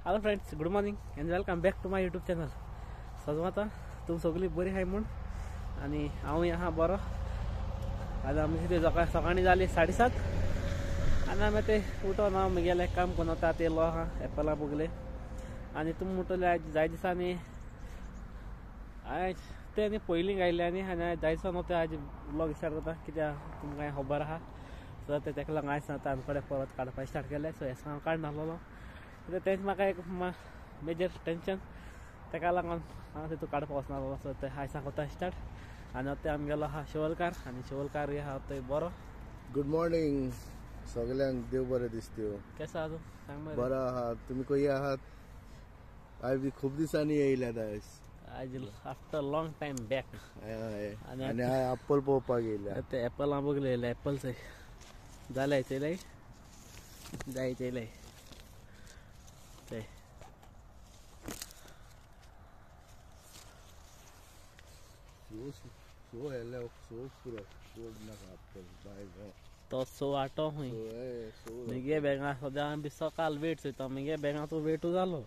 Hello friends, good morning and welcome back to my YouTube channel. सजू आता तुम सगळी बरी आहे म्हण आणि हांव ह्या बरो. आज आमी कितें सकाळी जाली 7:30 आनी आमी ते उठोन हांव गेले काम करून आतां येयलो आहा एप्पला बगले आनी तुमी म्हणटले आज जाय दिसांनी आयज ते न्ही पयलीं गायले आनी जायचो न्हू ते आज व्लॉग स्टार्ट करता कित्याक तुमकां खबर आहा. सो तेका लागून आयज आतां आमी कडेन परत काडपाक स्टार्ट केले. सो हें हांव काडून नासलो तेंच म्हाका एक मेजर टेंशन, तेका लागून हांव तितून काडपाक वचनासलो. सो ते आयज कोता स्टार्ट आनी आतां आमी गेलो आहा शिवलकार आनी शिवलकार आहा थंय बरो. गुड मॉर्निंग सगळ्यांक, देव बरें दिसत्यो. केसो आहा तूं सांग मरे. बरो आहात तुमी? खंय आहात? हांव बी खूब दिसांनी येयल्यात आज आफ्टर लॉंग टायम बॅक आनी हांव एप्पल पळोवपाक येयल्या. ते एप्पल हांव बगले एप्पल थंय जालें चयलें जाय चयलें ते सो येयल्या सो पुरो सोड नाका एप्पल बाय तो सो आटो हूंय मगे बेंगा सद्या आमी सकाळ वेट चोयता मगे बेंगा तूं वेटू जालो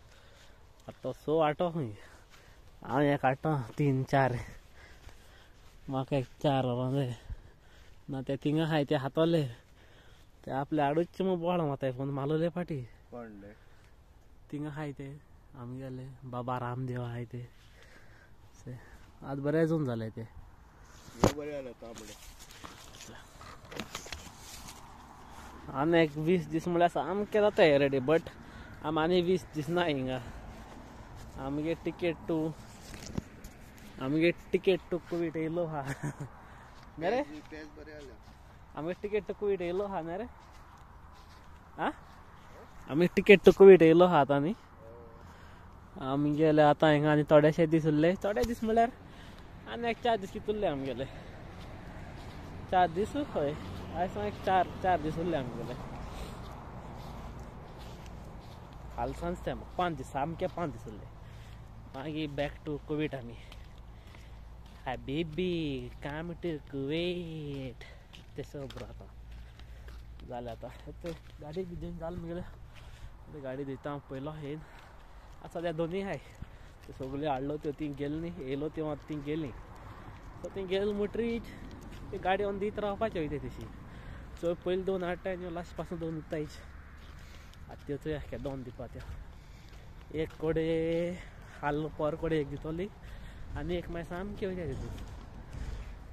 तो सो आटो हूंय. हांव हे काडटा 3-4 म्हाका एक 4 वरां जाय ना. ते थिंगा आहाय ते हातोले ते आपले आडूच मग बोवाळ माताय फोन मालोले फाटी कोणले थिंगा आहाय ते आमी गेले बाबा रामदेव आहाय ते आज बरें अजून जालें ते बरें जालें तांबडे. आनी एक 20 दीस म्हळ्यार सामकें जाताय रेडी. बट आनी 20 दीस ना हिंगा. आमगे टिकेट टू कुवीट येयलो हा रे. आमगे टिकेट टू कुवीट येयलो हा ना रे. आमी टिकेट टू कुवीट येयलो हा आतां न्ही. आमी गेले आतां हिंगा आनी थोडेशे दीस उरले. थोडे दीस म्हळ्यार आनी एक 4 दीस कितें उरले आमगेले 4 दीस. हय आयज एक 4 दीस उरले आमगेले. हाल सांज ते 5 दीस सामके 5 दीस उरले मागीर बॅक टू कुवीट. आमी हबीबी कम टू कुवेट ते सब आतां जालें. आतां गाडी घेवन जालें मगेले गाडी दिता हांव पयलो येयन. आतां सद्या दोनी आहाय त्यो सगल्यो हाडलो त्यो ती गेली न्ही. येयलो त्यो आतां ती गेली. सो ती गेली म्हणटरीच ती गाडी ऑन दीत रावपाची वयता तशी. सो पयली 2 हाडटा आनी लास्ट पासून 2 उरतायच. आतां त्यो चोया केदो ऑन दिवपा त्यो. एक कोडे हाल पर कोडे एक दितोली आनी एक मागीर सामकी वयता तितून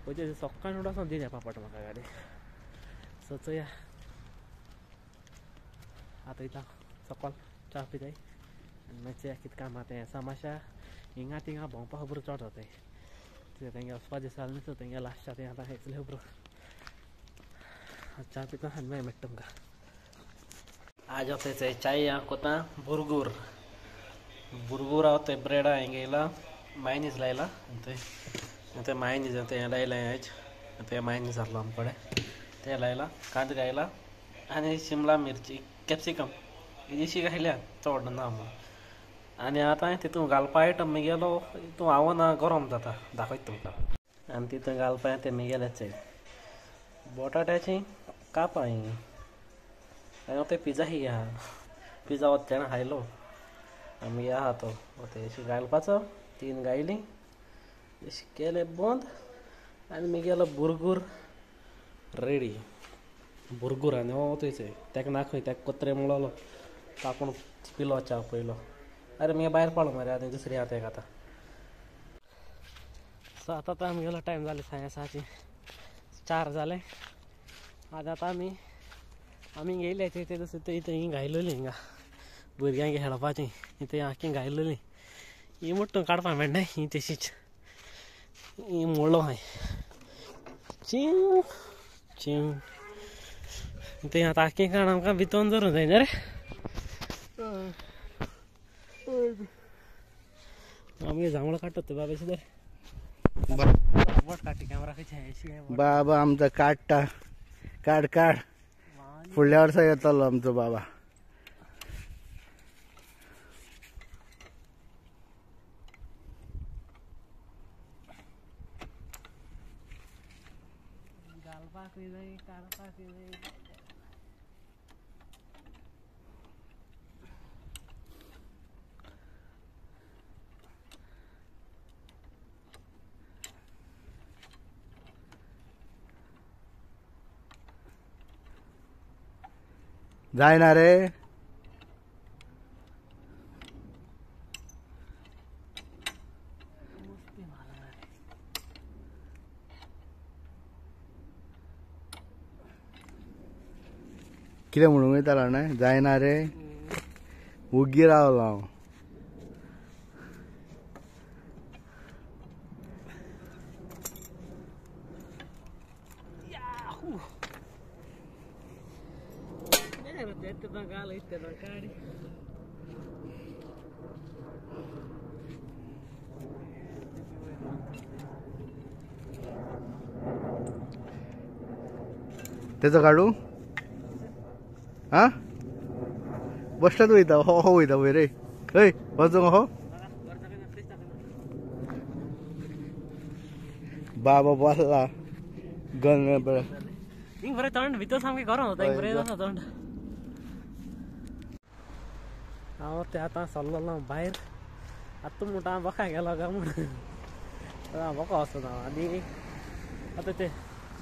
वयता सकाळीं उठोन वचोन दिवन येवपा पडटा म्हाका गाडी. सो चोया आतां येता सकाळ च्या पिताय आनी मागीर चोया कितें काम आहा तें. सामाशा हिंगा थिंगा भोंवपा खबर चड जाताय. तेंगे वचपा दिसता न्ही. सो तेंगे लास्टाक तें आतां हेचले खबर च्या पिता आनी मागीर मेळटा तुमकां. आज होते चाय यहाँ कोता बुरगूर हाव ते ब्रेड हेंगे येयला मायनीज लायला ते मायनीज ते लायला आज ते मायनीज आहलो आमचे कडेन ते लायला कांदो गायला आनी शिमला मिरची कॅप्सिकम इल्लीशी घायल्या चड ना म्हणून. आनी आतां तितून घालपा आयटम गेलो तितून आवना गरम जाता दाखयता तुमकां. आनी तितून घालपा ते मेगेलेच बटाट्याची कापां ही आनी ते पिझ्झा ही आहा. पिझ्झा वच तेणें खायलो आमी आहा तो अशी घालपाचो 3 गायली अशी केले बंद आनी मेगेलो बुरगूर रेडी. बुरगूर आनी हो थंयच तेका नाखय तेका कोत्रे मुळलो कापून पिलो च्या पयलो. अरे मगे भायर पडलो मरे आनी दुसरी आहा तेका आतां. सो आतां आमगेलो टायम जाले 4:30 जाले. आज आतां आमी गेयले ते थंय घायलोली हिंगा भुरग्यांक खेळपाची इथे आखी घायलोली. ही मुट्टून काडपा मेळना ही तशीच ही मोळो हाय चिव चिव ते आतां आखी काण आमकां भितोन धरूं जाय न्ही रे. आमी जांभळो काडटा बाबा सुद्दां बोट काडटी कॅमेरा खंयची बाबा आमचा काडटा काड फुडल्या वर्सा येतलो आमचो बाबा. घालपाक जाय काडपाक जाय. जायना रे. कितें म्हणूंक वयतालो जाणा जायना रे. उग्गी रावलो हांव. तेचो काढू हा बसलात वयता हो हो वयता पळय रे. हय वचूंक हो बाबा बसला गन बरं. हिंग बरें थंड भितर सामकें गरम जाता. हिंग बरें जाता थंड. हांव ते आतां सरलोलो भायर. आतां म्हणटा हांव बका गेलो काय म्हणून बका वचून हांव. आनी आतां ते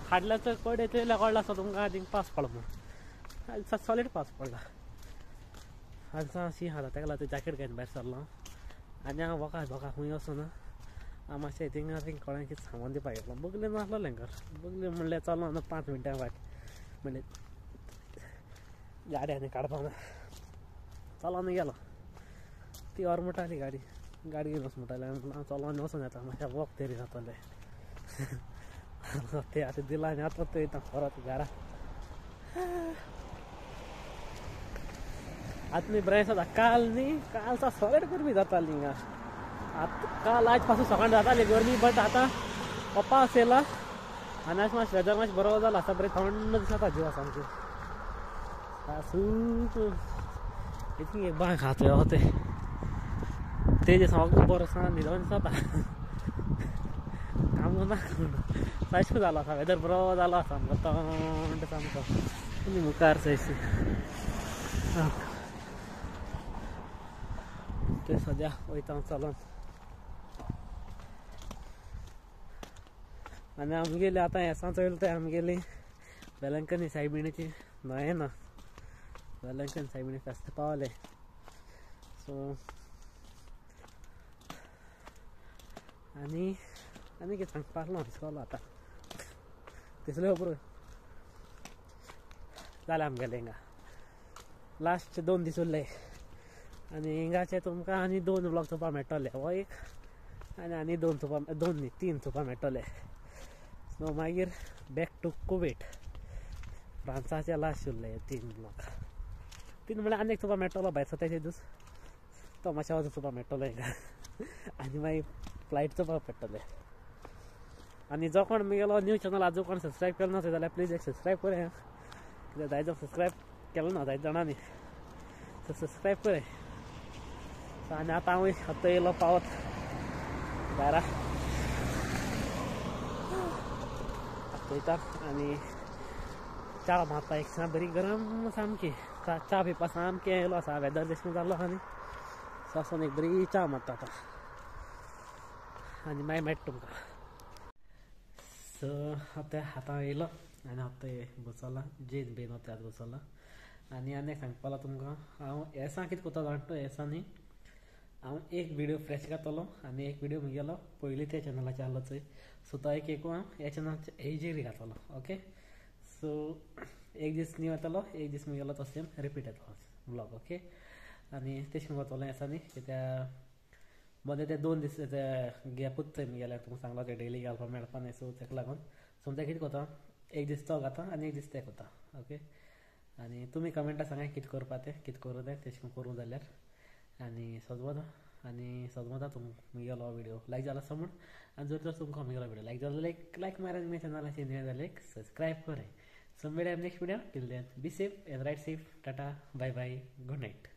फाटल्याचो कडे चोयल्या कळ्ळो आसा तुमकां थिंग पावस पडलो म्हणून. सॉलीड पावस पडला. हांगा शी खाता ताका लागून जॅकेट घेवन भायर सरलो. आनी हांव बका खंय वचूना. हांव मातशें थिंगा कळ्ळें कितें सामान दिवपाक गेलो. बगले नासलो घर. बगले म्हणलें चलो ना 5 मिनटां फाट म्हणजे गाडी आनी काडपाक ना. चलोन गेलो. ती म्हणटाली गाडी घेवन वच म्हणटाली. हांव चलोन वचून येता मातशें वॉक तरी जातलें. ते आतां दिला आनी आतां तो येता परत घरा. आतां न्ही बरें दिसता. काल सगळें गरमी जाताली हिंगा. काल आज पासून सकाळ जाताली गरमी. बट आतां पावस येयला आनी आज मातशें वेदर मातशें बरो जाला आसा. बरें थंड दिसता जिवा सामकी. सूप इतकी एक बांय खातोय हो ते जे सामको बरो आसा न्हिदोन दिसता. काम ना सायशको जालो आसा. वेदर बरो जालो आसा सामको थंड सामको. तुमी मुखार थंयशी ते सद्या वयता हांव चलोन. आनी आमगेली आतां येसां चोयलें तें आमगेली वेलंकनी सायबिणीची न्हंये ना. वेलंकनी सायबिणी फेस्त पावलें. सो आनी कितें सांगपाक लागलो दिसलो आतां. दिसलें खबर जालें आमगेलें हिंगा. लास्ट 2 दीस उरले. आनी हिंगाचे तुमकां आनी 2 व्लॉग चोवपाक मेळटले. हो एक आनी 2 न्ही 3 चोवपाक मेळटले. सो मागीर बॅक टू कुवेट. फ्रांसाचे लास्ट उरले 3 व्लॉग. 3 म्हणल्यार आनी एक चोवपाक मेळटलो भायर 27 दीस. तो मातशें वचून चोवपाक मेळटलो हिंगा. आनी मागीर फ्लायट चोवपाक पडटलें. आनी जो कोण म्हगेलो न्यू चॅनल आजून कोण सबस्क्रायब केलो ना जाल्यार प्लीज एक सबस्क्रायब करात. कित्याक जायत जाण सबस्क्रायब केलो ना जायत जाणांनी. सो सबस्क्रायब करात. आनी आतां हांव आतां येयलो पावत घरा. वयता आनी च्या मारता. एक बरी गरम सामकी. च्या पिवपा सामकें येयलो आसा. वेदर दिसना जाल्लो आनी सासून एक बरी च्या मारता आतां. आनी मागीर मेळटा तुमकां. सो आतां येयलो आनी आतां बसला जेन बेन वता आतां बसला. आनी एक सांगपाक तुमकां हांव येसां कितें कोत्ता जाणा तो येसा न्ही. हांव एक विडियो फ्रेश घातलो आनी एक विडियो म्हगेलो पयलीं त्या चॅनलाचेर आहलो चोय. सो तो एक हांव ह्या चॅनलाचेर हेजेर घातलो. ओके. सो एक दीस न्यू येतलो. एक दीस म्हगेलो तो सेम रिपीट येतलो व्लॉग. ओके. आनी तेश कोन्न कोतलो येसा न्ही. कित्याक मदें ते 2 दीस गॅपूच चोय म्हगेल्यार तुमकां सांगलो ते डेली घालपाक मेळपा न्ही. सो ताका लागून सो तें कितें कोता एक दीस तो घाता आनी एक दीस तें कोता. ओके. आनी तुमी कमेंटां सांगा कितें करपा तें कितें करूं तें तेश कोन्न करूं जाल्यार. आनी सोदमोता म्हगेलो विडियो लायक जाला समज. आनी जर तुमकां म्हगेलो विडियो लायक जालो जाल्यार लायक मारात. म्हज्या चॅनलाचेर न्यू जाल्यार सबस्क्रायब करात. सो मेळया next video. Till then be safe and ride safe. Tata bye bye. Good night.